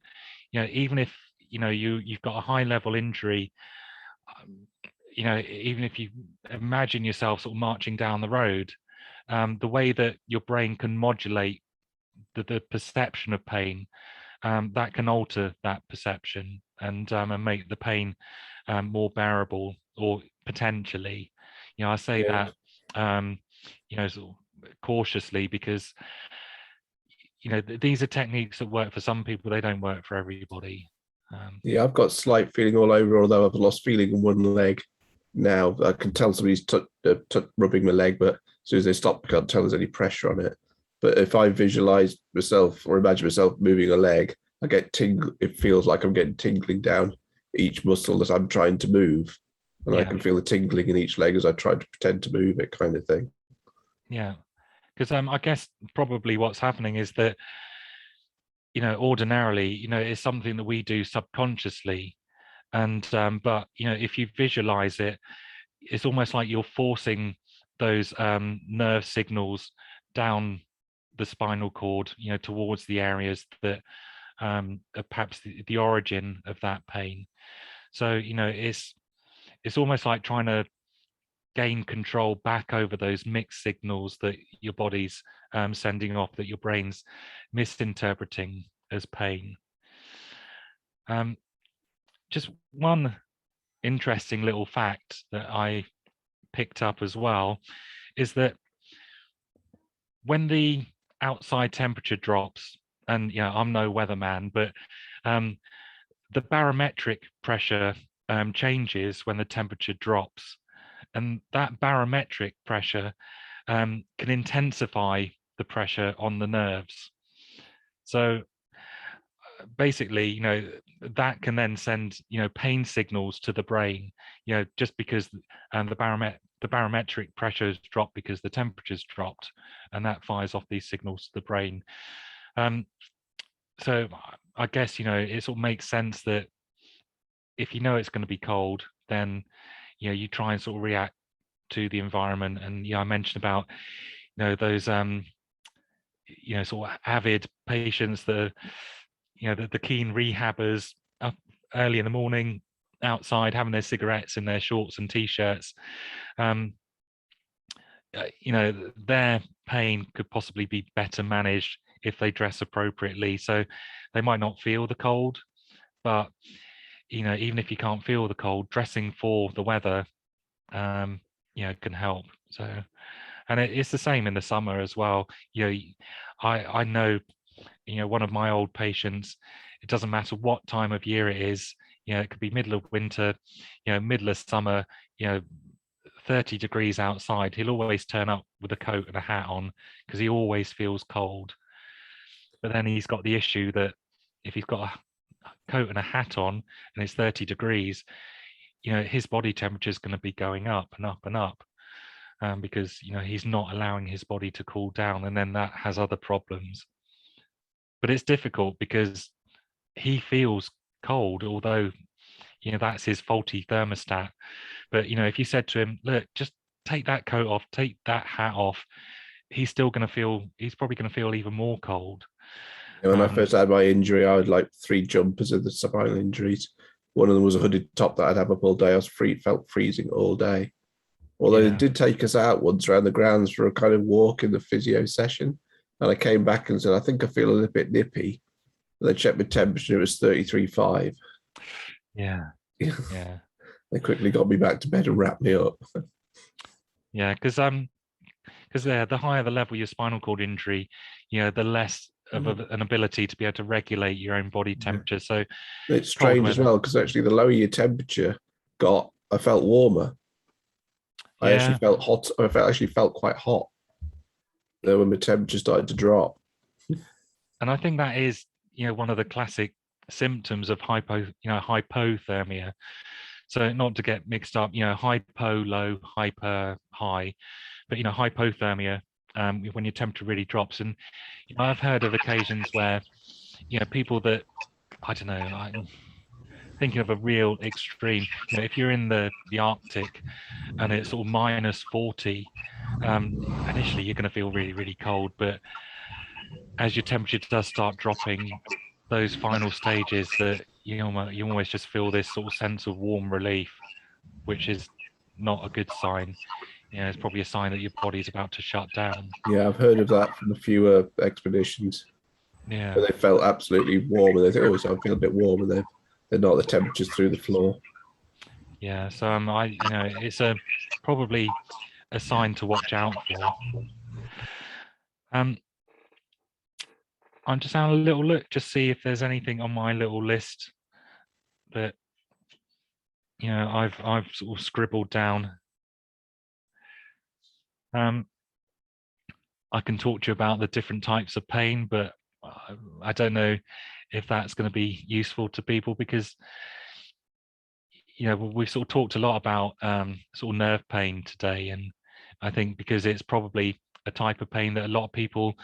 even if you've got a high level injury, even if you imagine yourself sort of marching down the road, the way that your brain can modulate the perception of pain, that can alter that perception and make the pain more bearable, or potentially. I say that sort of cautiously, because these are techniques that work for some people, they don't work for everybody. I've got slight feeling all over, although I've lost feeling in one leg now. I can tell somebody's rubbing my leg, but as soon as they stop, I can't tell there's any pressure on it. But if I visualize myself or imagine myself moving a leg, I get it feels like I'm getting tingling down each muscle that I'm trying to move. And I can feel the tingling in each leg as I try to pretend to move it, kind of thing. Yeah, because I guess probably what's happening is that, ordinarily, it's something that we do subconsciously. And but if you visualize it, it's almost like you're forcing those nerve signals down the spinal cord, towards the areas that are perhaps the origin of that pain. So it's almost like trying to gain control back over those mixed signals that your body's sending off, that your brain's misinterpreting as pain. Just one interesting little fact that I picked up as well is that when the outside temperature drops, and I'm no weatherman, but the barometric pressure changes when the temperature drops, and that barometric pressure can intensify the pressure on the nerves. So basically, that can then send pain signals to the brain, just because the barometric pressure has dropped because the temperature's dropped, and that fires off these signals to the brain. So I guess it sort of makes sense that if it's going to be cold, then you try and sort of react to the environment. And I mentioned about those sort of avid patients that the keen rehabbers up early in the morning outside having their cigarettes in their shorts and t-shirts. Their pain could possibly be better managed if they dress appropriately. So they might not feel the cold, but even if you can't feel the cold, dressing for the weather can help. So, and it's the same in the summer as well. I know one of my old patients, it doesn't matter what time of year it is, it could be middle of winter, middle of summer, 30 degrees outside, he'll always turn up with a coat and a hat on because he always feels cold. But then he's got the issue that if he's got a coat and a hat on and it's 30 degrees, his body temperature is going to be going up and up and up, because he's not allowing his body to cool down, and then that has other problems. But it's difficult because he feels cold, although that's his faulty thermostat. But if you said to him, look, just take that coat off, take that hat off, he's probably going to feel even more cold. When I first had my injury, I had like 3 jumpers of the spinal injuries. One of them was a hooded top that I'd have up all day. I felt freezing all day. Although they did take us out once around the grounds for a kind of walk in the physio session. And I came back and said, I think I feel a little bit nippy. And they checked my temperature, it was 33.5. Yeah. Yeah. They quickly got me back to bed and wrapped me up. Yeah, because the higher the level your spinal cord injury, the less of an ability to be able to regulate your own body temperature. So it's strange as well, because actually the lower your temperature got, I felt warmer. I actually felt hot. I actually felt quite hot there when my temperature started to drop. And I think that is, one of the classic symptoms of hypothermia. So not to get mixed up, hypo low, hyper high, but hypothermia, when your temperature really drops. And I've heard of occasions where people that, I don't know, I'm thinking of a real extreme, if you're in the Arctic and it's sort of -40, initially you're going to feel really, really cold, but as your temperature does start dropping, those final stages, that you almost just feel this sort of sense of warm relief, which is not a good sign. It's probably a sign that your body's about to shut down. Yeah, I've heard of that from a few expeditions. Yeah, where they felt absolutely warm, and they think, "Oh, so I feel a bit warm," and they're not. The temperature's through the floor. yeah. So it's probably a sign to watch out for. I'm just having a little look, just see if there's anything on my little list that I've sort of scribbled down. I can talk to you about the different types of pain, but I don't know if that's going to be useful to people, because we've sort of talked a lot about sort of nerve pain today, and I think because it's probably a type of pain that a lot of people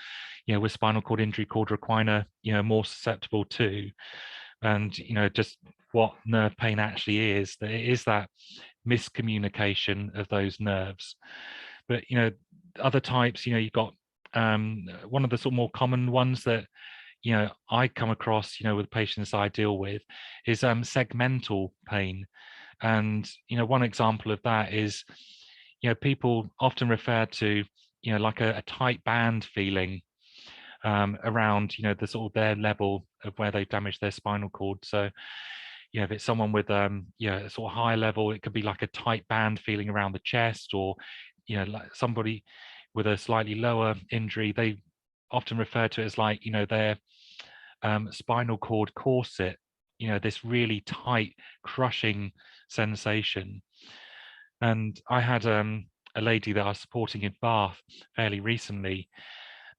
with spinal cord injury, cauda equina, more susceptible to. And just what nerve pain actually is, that it is that miscommunication of those nerves. But other types, you've got one of the sort of more common ones that I come across with patients I deal with is segmental pain. And one example of that is people often refer to like a tight band feeling around the sort of their level of where they've damaged their spinal cord. So if it's someone with a sort of high level, it could be like a tight band feeling around the chest, or like somebody with a slightly lower injury, they often refer to it as like their spinal cord corset, this really tight crushing sensation. And I had a lady that I was supporting in Bath fairly recently,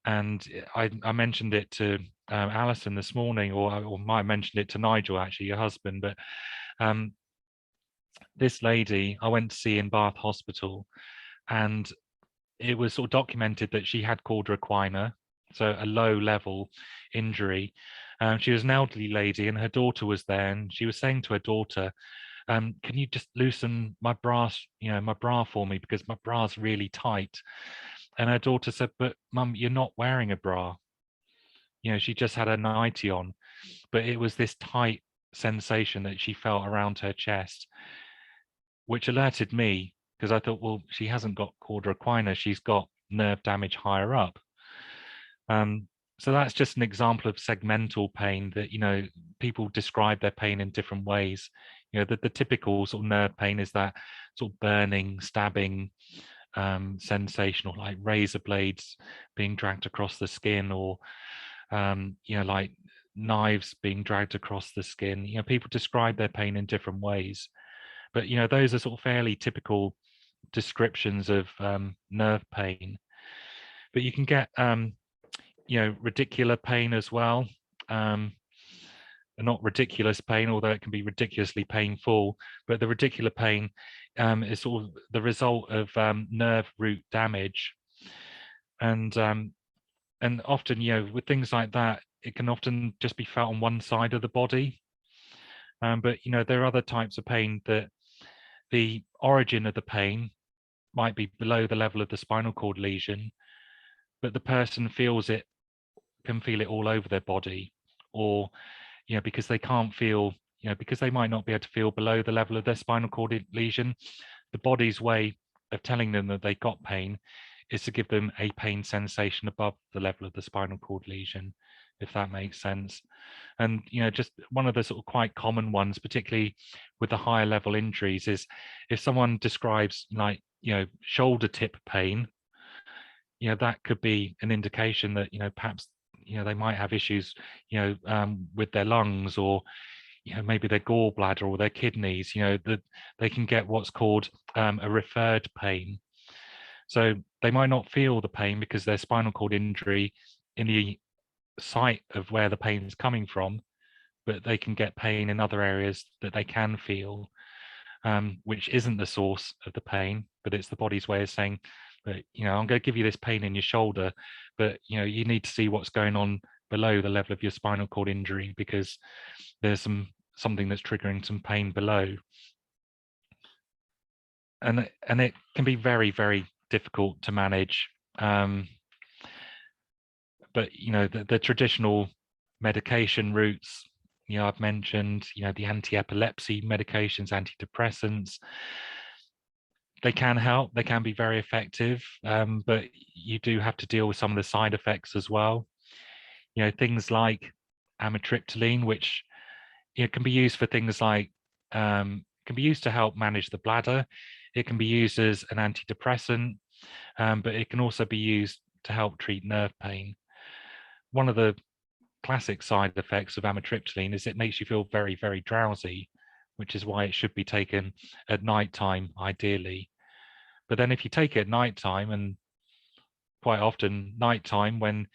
and I mentioned it to Alison this morning, or might have mentioned it to Nigel, actually, your husband. But this lady I went to see in Bath Hospital, and it was sort of documented that she had cauda equina, so a low level injury. She was an elderly lady, and her daughter was there, and she was saying to her daughter, can you just loosen my bra, my bra for me, because my bra's really tight. And her daughter said, but Mum, you're not wearing a bra. She just had a nightie on, but it was this tight sensation that she felt around her chest, which alerted me, because I thought, well, she hasn't got cauda equina, she's got nerve damage higher up. So that's just an example of segmental pain, that people describe their pain in different ways. The typical sort of nerve pain is that sort of burning, stabbing sensation, or like razor blades being dragged across the skin, or like knives being dragged across the skin. People describe their pain in different ways, but those are sort of fairly typical descriptions of nerve pain. But you can get radicular pain as well. Not ridiculous pain, although it can be ridiculously painful, but the radicular pain is sort of the result of nerve root damage. And often, with things like that, it can often just be felt on one side of the body. But there are other types of pain that the origin of the pain might be below the level of the spinal cord lesion, but the person can feel it all over their body, or because they can't feel, because they might not be able to feel below the level of their spinal cord lesion, the body's way of telling them that they got pain is to give them a pain sensation above the level of the spinal cord lesion. if that makes sense. And just one of the sort of quite common ones, particularly with the higher level injuries, is if someone describes like shoulder tip pain, that could be an indication that perhaps they might have issues with their lungs, or maybe their gallbladder or their kidneys. That they can get what's called a referred pain. So they might not feel the pain because their spinal cord injury in the site of where the pain is coming from, but they can get pain in other areas that they can feel, which isn't the source of the pain, but it's the body's way of saying that I'm going to give you this pain in your shoulder, but you need to see what's going on below the level of your spinal cord injury, because there's something that's triggering some pain below. And it can be very, very difficult to manage. But the traditional medication routes, I've mentioned, the anti-epilepsy medications, antidepressants, they can help, they can be very effective, but you do have to deal with some of the side effects as well. Things like amitriptyline, which can be used for things like, can be used to help manage the bladder. It can be used as an antidepressant, but it can also be used to help treat nerve pain. One of the classic side effects of amitriptyline is it makes you feel very, very drowsy, which is why it should be taken at night time, ideally. But then if you take it at night time, and quite often night time when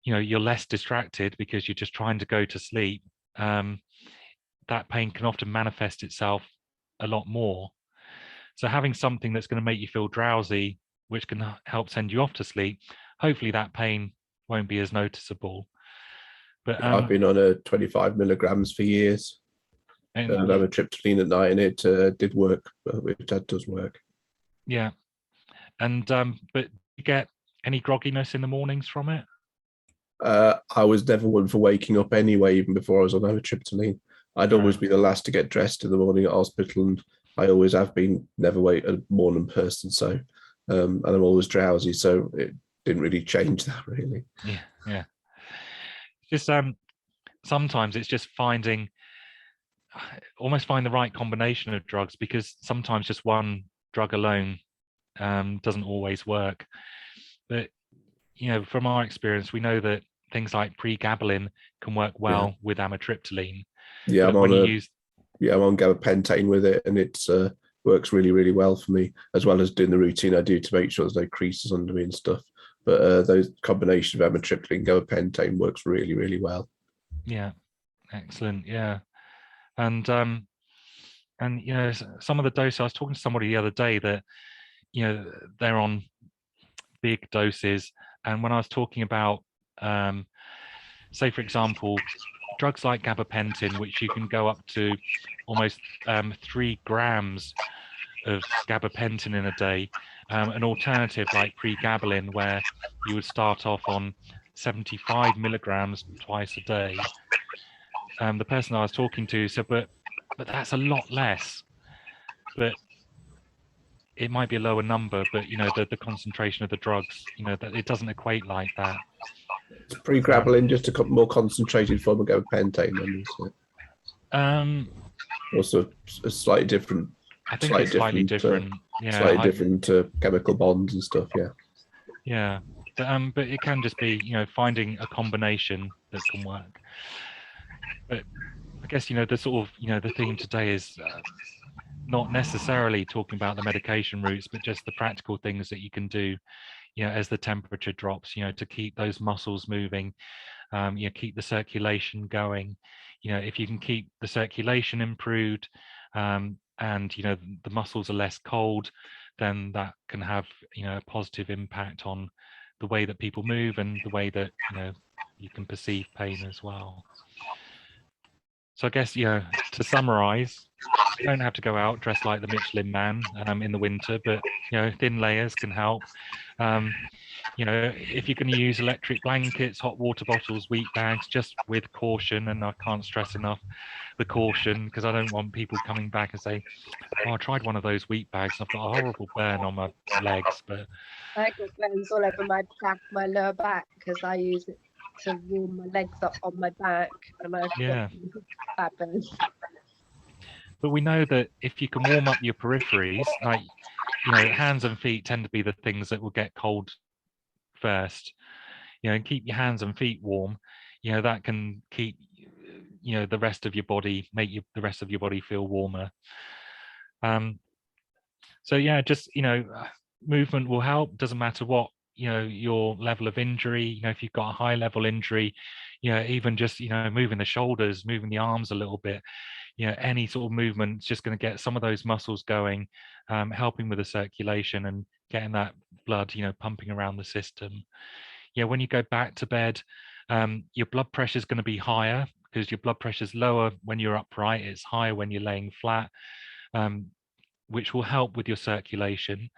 you're less distracted because you're just trying to go to sleep, that pain can often manifest itself a lot more. So having something that's going to make you feel drowsy, which can help send you off to sleep, hopefully that pain won't be as noticeable. But I've been on a 25 milligrams for years. And amitriptyline at night, and it did work. That does work. Yeah. And but you get any grogginess in the mornings from it? I was never one for waking up anyway, even before I was on amitriptyline. I'd always be the last to get dressed in the morning at hospital, and I always have been, never a morning person. So, and I'm always drowsy, so it didn't really change that really. Yeah. Just sometimes it's just almost find the right combination of drugs, because sometimes just one drug alone doesn't always work. But from our experience, we know that things like pregabalin can work well with amitriptyline. Yeah, I'm on gabapentane with it, and it works really, really well for me, as well as doing the routine I do to make sure there's no creases under me and stuff. But those combination of amitriptyline and gabapentane works really, really well. Yeah, excellent. Yeah, and some of the doses, I was talking to somebody the other day that they're on big doses, and when I was talking about say for example drugs like gabapentin, which you can go up to almost 3 grams of gabapentin in a day, an alternative like pregabalin, where you would start off on 75 milligrams twice a day. The person I was talking to said, but that's a lot less. But it might be a lower number, but the concentration of the drugs, that it doesn't equate like that. It's pregabalin, just a more concentrated form of gabapentane, then, isn't it? Also a slightly different. I think it's slightly different. Slightly different chemical bonds and stuff. Yeah. Yeah, but it can just be finding a combination that can work. But I guess the sort of the theme today is not necessarily talking about the medication routes, but just the practical things that you can do as the temperature drops, to keep those muscles moving, keep the circulation going. If you can keep the circulation improved, and the muscles are less cold, then that can have a positive impact on the way that people move and the way that you can perceive pain as well. So I guess to summarize, you don't have to go out dressed like the Michelin Man in the winter, but thin layers can help. If you're going to use electric blankets, hot water bottles, wheat bags, just with caution. And I can't stress enough the caution, because I don't want people coming back and say, oh, I tried one of those wheat bags, I've got a horrible burn on my legs. But I got burns all over my back, my lower back, because I use it to warm my legs up on my back, and I've Yeah. got back burn. But we know that if you can warm up your peripheries, like, hands and feet tend to be the things that will get cold first, and keep your hands and feet warm, that can keep, the rest of your body, the rest of your body feel warmer. So yeah, just, movement will help. Doesn't matter what, your level of injury, if you've got a high level injury, even just, moving the shoulders, moving the arms a little bit, any sort of movement is just going to get some of those muscles going, helping with the circulation and getting that blood, pumping around the system. When you go back to bed, your blood pressure is going to be higher because your blood pressure is lower when you're upright. It's higher when you're laying flat, which will help with your circulation.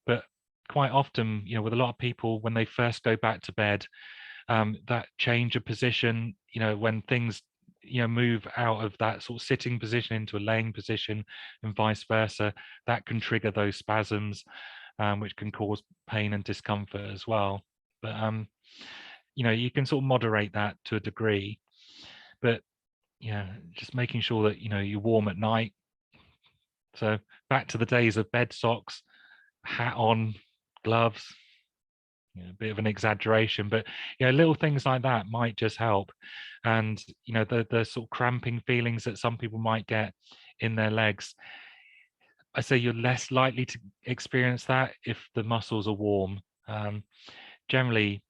But quite often, with a lot of people, when they first go back to bed, that change of position, when things move out of that sort of sitting position into a laying position and vice versa, that can trigger those spasms, which can cause pain and discomfort as well. But you can sort of moderate that to a degree, but just making sure that you're warm at night. So back to the days of bed socks, hat on, gloves, a bit of an exaggeration, but little things like that might just help. And the sort of cramping feelings that some people might get in their legs, I say you're less likely to experience that if the muscles are warm. Generally,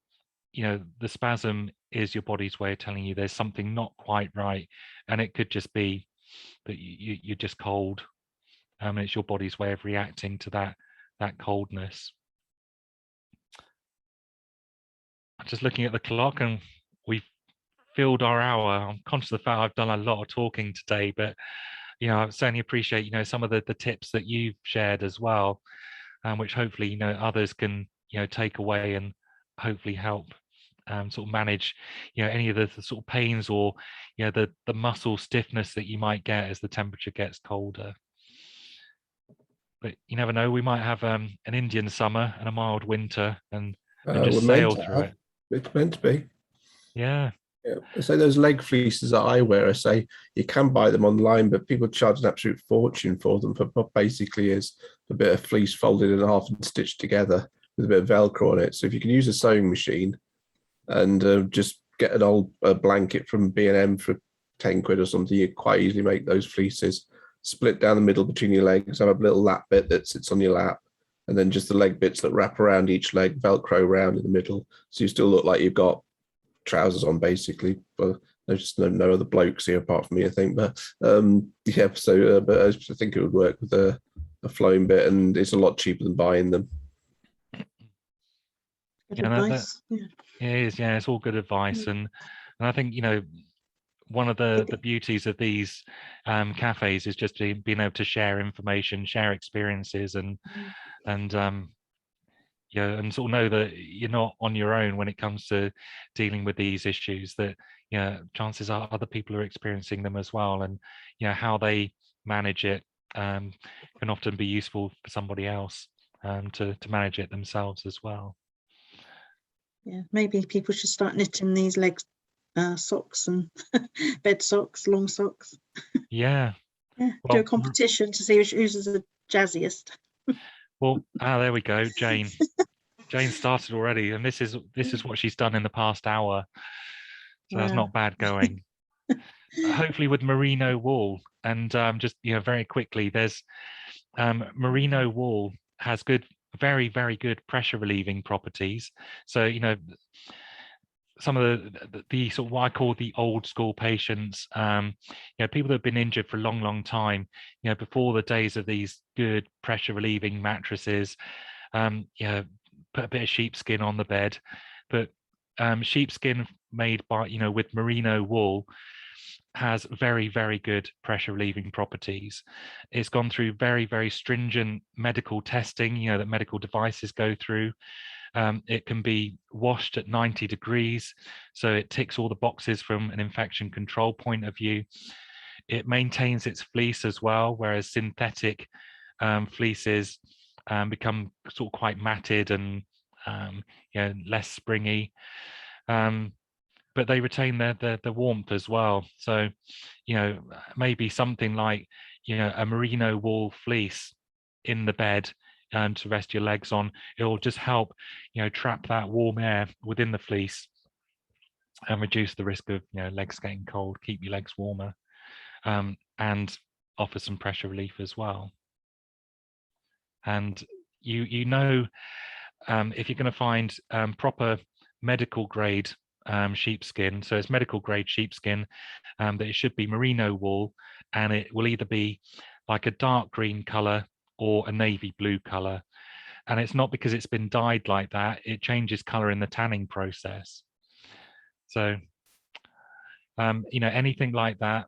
the spasm is your body's way of telling you there's something not quite right, and it could just be that you're just cold. It's your body's way of reacting to that coldness. I'm just looking at the clock, and we've filled our hour. I'm conscious of the fact I've done a lot of talking today, but I certainly appreciate some of the tips that you've shared as well, which hopefully others can take away and hopefully help sort of manage any of the sort of pains or the muscle stiffness that you might get as the temperature gets colder. But you never know, we might have an Indian summer and a mild winter and just sail through it. It's meant to be. Yeah. So those leg fleeces that I wear, I say you can buy them online, but people charge an absolute fortune for them for what basically is a bit of fleece folded in half and stitched together with a bit of Velcro on it. So if you can use a sewing machine and just get an old blanket from B&M for 10 quid or something, you quite easily make those fleeces. Split down the middle between your legs, have a little lap bit that sits on your lap, and then just the leg bits that wrap around each leg, Velcro around in the middle. So you still look like you've got trousers on, basically. But there's just no other blokes here apart from me, I think. But yeah, so but I think it would work with a flowing bit, and it's a lot cheaper than buying them. Good advice. Yeah. It is, yeah, it's all good advice. And I think one of the beauties of these cafes is just being able to share information, share experiences, and and sort of know that you're not on your own when it comes to dealing with these issues, that chances are other people are experiencing them as well, and how they manage it can often be useful for somebody else to manage it themselves as well. Yeah, maybe people should start knitting these leg socks and bed socks, long socks. Yeah. Yeah, Well, do a competition to see who's the jazziest. Well, there we go, Jane. Jane started already, and this is what she's done in the past hour. So that's not bad going. Hopefully with merino wool, and just very quickly, there's merino wool has very, very good pressure relieving properties. So some of the sort of what I call the old school patients, people that have been injured for a long time, before the days of these good pressure relieving mattresses, put a bit of sheepskin on the bed, but sheepskin made by with merino wool has very, very good pressure relieving properties. It's gone through very, very stringent medical testing, that medical devices go through. It can be washed at 90 degrees, so it ticks all the boxes from an infection control point of view. It maintains its fleece as well, whereas synthetic fleeces become sort of quite matted and less springy. but they retain the warmth as well. So, you know, maybe something like, you know, a merino wool fleece in the bed to rest your legs on. It will just help, you know, trap that warm air within the fleece and reduce the risk of, you know, legs getting cold, keep your legs warmer, and offer some pressure relief as well. And you know, if you're going to find proper medical grade sheepskin, so it's medical grade sheepskin, that it should be merino wool, and it will either be like a dark green color or a navy blue color. And it's not because it's been dyed like that, it changes color in the tanning process. So you know, anything like that,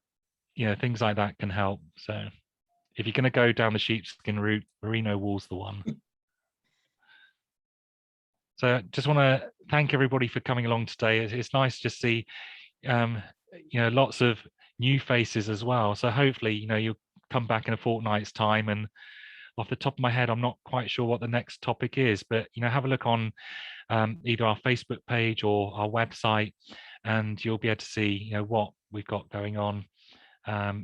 you know, things like that can help. So if you're going to go down the sheepskin route, merino wool's the one. So just want to thank everybody for coming along today. It's nice to see, you know, lots of new faces as well. So hopefully, you know, you'll come back in a fortnight's time. And off the top of my head, I'm not quite sure what the next topic is, but, you know, have a look on either our Facebook page or our website, and you'll be able to see, you know, what we've got going on,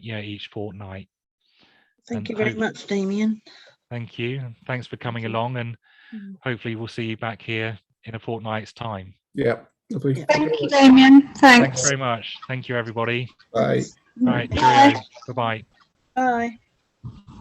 you know, each fortnight. Thank you very much, Damian. Thank you. Thanks for coming along, and hopefully we'll see you back here in a fortnight's time. Yeah. Lovely. Thank you, Damian. Thanks very much. Thank you, everybody. Bye. All right. Cheerio. Bye-bye. Bye.